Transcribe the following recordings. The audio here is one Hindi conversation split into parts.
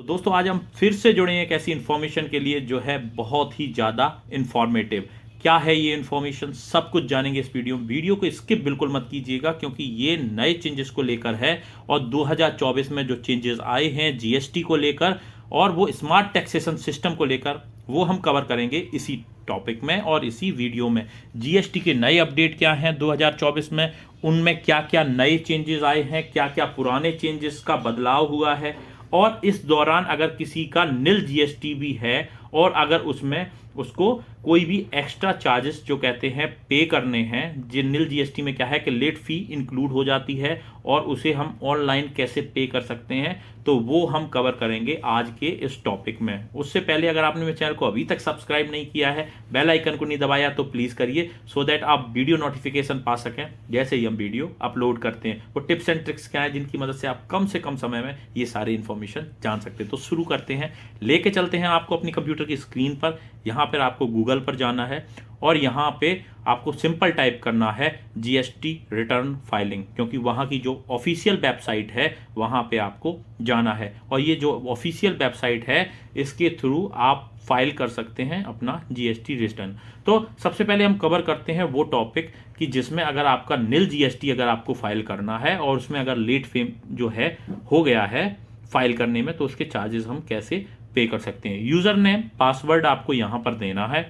तो दोस्तों आज हम फिर से जुड़े हैं एक ऐसी इन्फॉर्मेशन के लिए जो है बहुत ही ज़्यादा इन्फॉर्मेटिव। क्या है ये इन्फॉर्मेशन, सब कुछ जानेंगे इस वीडियो को स्किप बिल्कुल मत कीजिएगा क्योंकि ये नए चेंजेस को लेकर है और 2024 में जो चेंजेस आए हैं जीएसटी को लेकर और वो स्मार्ट टैक्सेशन सिस्टम को लेकर वो हम कवर करेंगे इसी टॉपिक में और इसी वीडियो में। जीएसटी के नए अपडेट क्या हैं 2024 में, उनमें क्या क्या नए चेंजेस आए हैं, क्या क्या पुराने चेंजेस का बदलाव हुआ है और इस दौरान अगर किसी का नील जीएसटी भी है और अगर उसमें उसको कोई भी एक्स्ट्रा चार्जेस जो कहते हैं पे करने हैं, जिन नील जीएसटी में क्या है कि लेट फी इंक्लूड हो जाती है और उसे हम ऑनलाइन कैसे पे कर सकते हैं, तो वो हम कवर करेंगे आज के इस टॉपिक में। उससे पहले अगर आपने मेरे चैनल को अभी तक सब्सक्राइब नहीं किया है, बेल आइकन को नहीं दबाया तो प्लीज करिए सो दैट आप वीडियो नोटिफिकेशन पा सकें जैसे ही हम वीडियो अपलोड करते हैं। वो टिप्स एंड ट्रिक्स क्या है जिनकी मदद से आप कम से कम समय में ये सारी इंफॉर्मेशन जान सकते हैं। तो शुरू करते हैं, लेके चलते हैं आपको अपनी कंप्यूटर की स्क्रीन पर। यहाँ पर आपको गूगल पर जाना है और यहाँ पे आपको सिंपल टाइप करना है जीएसटी रिटर्न फाइलिंग, क्योंकि वहाँ की जो ऑफिशियल वेबसाइट है वहाँ पे आपको जाना है और ये जो ऑफिशियल वेबसाइट है इसके थ्रू आप फाइल कर सकते हैं अपना जीएसटी रिटर्न। तो सबसे पहले हम कवर करते हैं वो टॉपिक कि जिसमें अगर आपका नील जीएसटी अगर आपको फाइल करना है और उसमें अगर लेट फी जो है हो गया है फाइल करने में, तो उसके चार्जेस हम कैसे पे कर सकते हैं। यूजर नेम पासवर्ड आपको यहाँ पर देना है,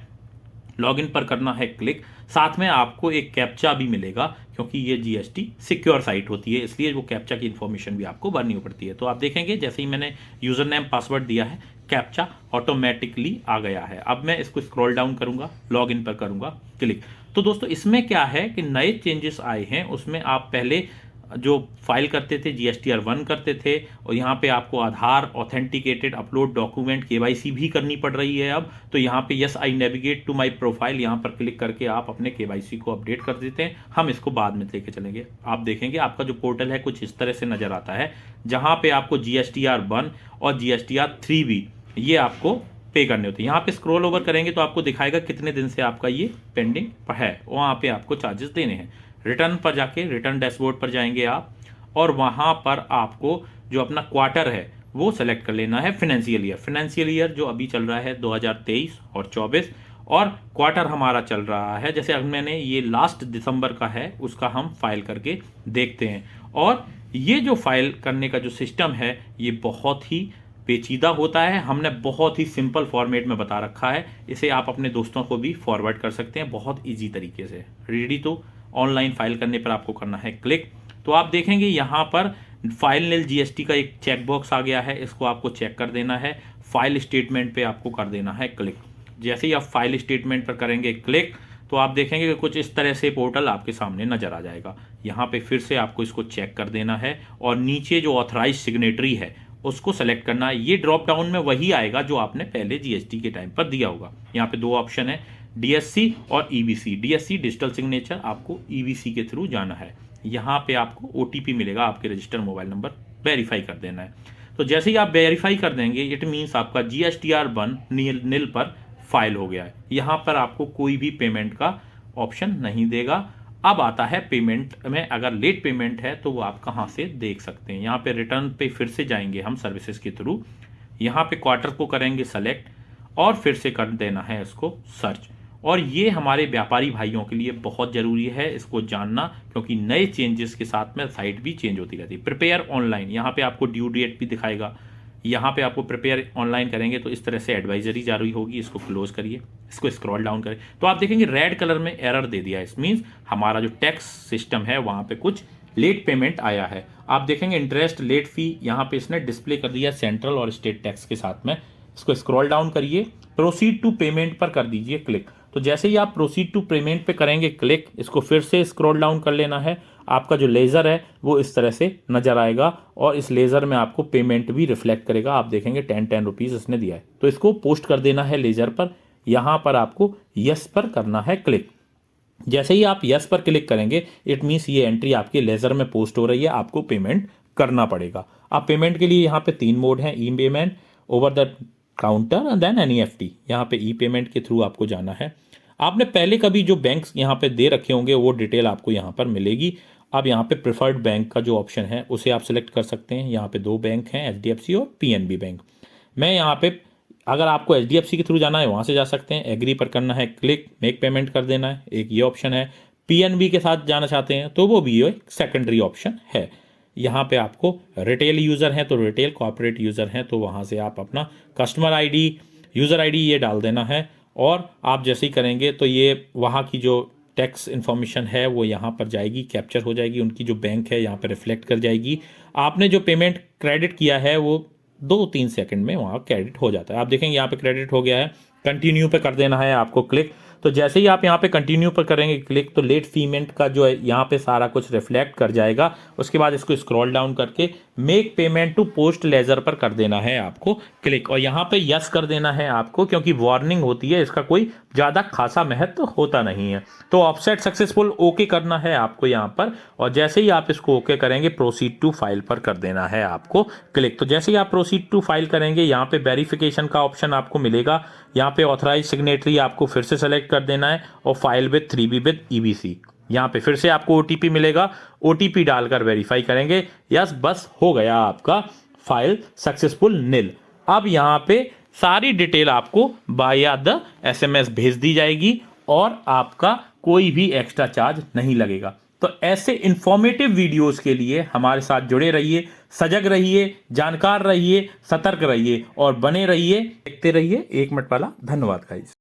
लॉगिन पर करना है क्लिक, साथ में आपको एक कैप्चा भी मिलेगा क्योंकि ये जीएसटी सिक्योर साइट होती है इसलिए वो कैप्चा की इंफॉर्मेशन भी आपको भरनी पड़ती है। तो आप देखेंगे जैसे ही मैंने यूजर नेम पासवर्ड दिया है कैप्चा ऑटोमेटिकली आ गया है। अब मैं इसको स्क्रॉल डाउन करूंगा, लॉगिन पर करूंगा क्लिक। तो दोस्तों इसमें क्या है कि नए चेंजेस आए हैं, उसमें आप पहले जो फाइल करते थे जीएसटीआर 1 करते थे और यहाँ पे आपको Aadhaar authenticated upload document KYC भी करनी पड़ रही है अब। तो यहाँ पे yes I navigate to my profile यहाँ पर क्लिक करके आप अपने केवाईसी को अपडेट कर देते हैं। हम इसको बाद में लेके चलेंगे। आप देखेंगे आपका जो पोर्टल है कुछ इस तरह से नजर आता है जहाँ पे आपको जीएसटीआर 1 और जीएसटीआर 3 भी ये आपको पे करने होते हैं। यहाँ पे स्क्रॉल ओवर करेंगे तो आपको दिखाएगा कितने दिन से आपका ये पेंडिंग है, वहाँ पे आपको चार्जेस देने हैं। रिटर्न पर जाके रिटर्न डैशबोर्ड पर जाएंगे आप और वहां पर आपको जो अपना क्वार्टर है वो सेलेक्ट कर लेना है। फाइनेंशियल ईयर जो अभी चल रहा है 2023 और 24 और क्वार्टर हमारा चल रहा है, जैसे अब मैंने ये लास्ट दिसंबर का है उसका हम फाइल करके देखते हैं। और ये जो फाइल करने का जो सिस्टम है ये बहुत ही पेचीदा होता है, हमने बहुत ही सिंपल फॉर्मेट में बता रखा है, इसे आप अपने दोस्तों को भी फॉरवर्ड कर सकते हैं बहुत ईजी तरीके से। रेडी, तो ऑनलाइन फाइल करने पर आपको करना है क्लिक। तो आप देखेंगे यहाँ पर फाइल नील जीएसटी का एक चेक बॉक्स आ गया है, इसको आपको चेक कर देना है। फाइल स्टेटमेंट पे आपको कर देना है क्लिक। जैसे ही आप फाइल स्टेटमेंट पर करेंगे क्लिक तो आप देखेंगे कि कुछ इस तरह से पोर्टल आपके सामने नजर आ जाएगा। यहाँ पे फिर से आपको इसको चेक कर देना है और नीचे जो ऑथराइज सिग्नेटरी है उसको सेलेक्ट करना है। ये ड्रॉप डाउन में वही आएगा जो आपने पहले जीएसटी के टाइम पर दिया होगा। यहाँ पे दो ऑप्शन है, डीएससी और ईबीसी। डीएससी डिजिटल सिग्नेचर, आपको ईबीसी के थ्रू जाना है। यहाँ पे आपको ओटीपी मिलेगा, आपके रजिस्टर्ड मोबाइल नंबर वेरीफाई कर देना है। तो जैसे ही आप वेरीफाई कर देंगे इट मीन्स आपका जीएसटीआर 1 नील पर फाइल हो गया है। यहाँ पर आपको कोई भी पेमेंट का ऑप्शन नहीं देगा। अब आता है पेमेंट में, अगर लेट पेमेंट है तो वो आप कहाँ से देख सकते हैं। यहाँ पे रिटर्न पे फिर से जाएंगे हम सर्विसेज के थ्रू, यहाँ पे क्वार्टर को करेंगे सेलेक्ट और फिर से कर देना है इसको सर्च। और ये हमारे व्यापारी भाइयों के लिए बहुत जरूरी है इसको जानना क्योंकि नए चेंजेस के साथ में साइट भी चेंज होती रहती है। प्रिपेयर ऑनलाइन, यहाँ पे आपको ड्यू डेट भी दिखाएगा। यहाँ पे आपको प्रिपेयर ऑनलाइन करेंगे तो इस तरह से एडवाइजरी जारी होगी। इसको क्लोज करिए, इसको स्क्रॉल डाउन करें तो आप देखेंगे रेड कलर में एरर दे दिया है। इस मीन्स हमारा जो टैक्स सिस्टम है वहाँ पे कुछ लेट पेमेंट आया है। आप देखेंगे इंटरेस्ट लेट फी यहाँ पे इसने डिस्प्ले कर दिया सेंट्रल और स्टेट टैक्स के साथ में। इसको स्क्रॉल डाउन करिए, प्रोसीड टू पेमेंट पर कर दीजिए क्लिक। तो जैसे ही आप प्रोसीड टू पेमेंट पे करेंगे क्लिक, इसको फिर से स्क्रॉल डाउन कर लेना है। आपका जो लेजर है वो इस तरह से नजर आएगा और इस लेजर में आपको पेमेंट भी रिफ्लेक्ट करेगा। आप देखेंगे 10 रुपीज इसने दिया है तो इसको पोस्ट कर देना है लेजर पर। यहाँ पर आपको यस पर करना है क्लिक। जैसे ही आप यस पर क्लिक करेंगे इट मीन्स ये एंट्री आपके लेजर में पोस्ट हो रही है, आपको पेमेंट करना पड़ेगा। आप पेमेंट के लिए यहाँ पे 3 मोड हैं, e payment, over the counter and then NEFT. यहाँ पे ई पेमेंट के थ्रू आपको जाना है। आपने पहले कभी जो बैंक यहाँ पे दे रखे होंगे वो डिटेल आपको यहाँ पर मिलेगी। अब यहाँ पे प्रेफर्ड बैंक का जो ऑप्शन है उसे आप सिलेक्ट कर सकते हैं। यहाँ पे 2 बैंक हैं, एचडीएफसी और पीएनबी बैंक। मैं यहाँ पे, अगर आपको HDFC के थ्रू जाना है वहाँ से जा सकते हैं, एग्री पर करना है क्लिक, मेक पेमेंट कर देना है, एक ये ऑप्शन है। PNB के साथ जाना चाहते हैं तो वो भी एक सेकेंडरी ऑप्शन है। यहाँ पे आपको रिटेल यूज़र हैं तो रिटेल, कॉर्पोरेट यूज़र हैं तो वहाँ से आप अपना कस्टमर ID, यूज़र ID ये डाल देना है। और आप जैसे ही करेंगे तो ये वहाँ की जो टैक्स इन्फॉर्मेशन है वो यहाँ पर जाएगी, कैप्चर हो जाएगी, उनकी जो बैंक है यहाँ पर रिफ्लेक्ट कर जाएगी। आपने जो पेमेंट क्रेडिट किया है वो 2-3 सेकंड में वहाँ क्रेडिट हो जाता है। आप देखेंगे यहाँ पे क्रेडिट हो गया है, कंटिन्यू पे कर देना है आपको क्लिक। तो जैसे ही आप यहाँ पे कंटिन्यू पर करेंगे क्लिक तो लेट पेमेंट का जो है यहाँ पे सारा कुछ रिफ्लेक्ट कर जाएगा। उसके बाद इसको स्क्रॉल डाउन करके make payment to post ledger पर कर देना है आपको क्लिक, और यहाँ पे यस कर देना है आपको, क्योंकि वार्निंग होती है, इसका कोई ज़्यादा खासा महत्व होता नहीं है। तो ऑफसेट सक्सेसफुल ओके करना है आपको यहाँ पर, और जैसे ही आप इसको ओके करेंगे प्रोसीड टू फाइल पर कर देना है आपको क्लिक। तो जैसे ही आप प्रोसीड टू फाइल करेंगे यहाँ पे वेरिफिकेशन का ऑप्शन आपको मिलेगा। यहाँ पे ऑथराइज सिग्नेटरी आपको फिर से सेलेक्ट कर देना है, और file with 3B with EBC, यहाँ पे फिर से आपको OTP मिलेगा, OTP डालकर वेरीफाई करेंगे। यस, बस हो गया आपका फाइल सक्सेसफुल निल। अब यहाँ पे सारी डिटेल आपको बाया द SMS भेज दी जाएगी और आपका कोई भी एक्स्ट्रा चार्ज नहीं लगेगा। तो ऐसे इंफॉर्मेटिव वीडियोस के लिए हमारे साथ जुड़े रहिए, सजग रहिए, जानकार रहिए, सतर्क रहिए और बने रहिए, देखते रहिए 1 मिनट वाला। धन्यवाद गाइस।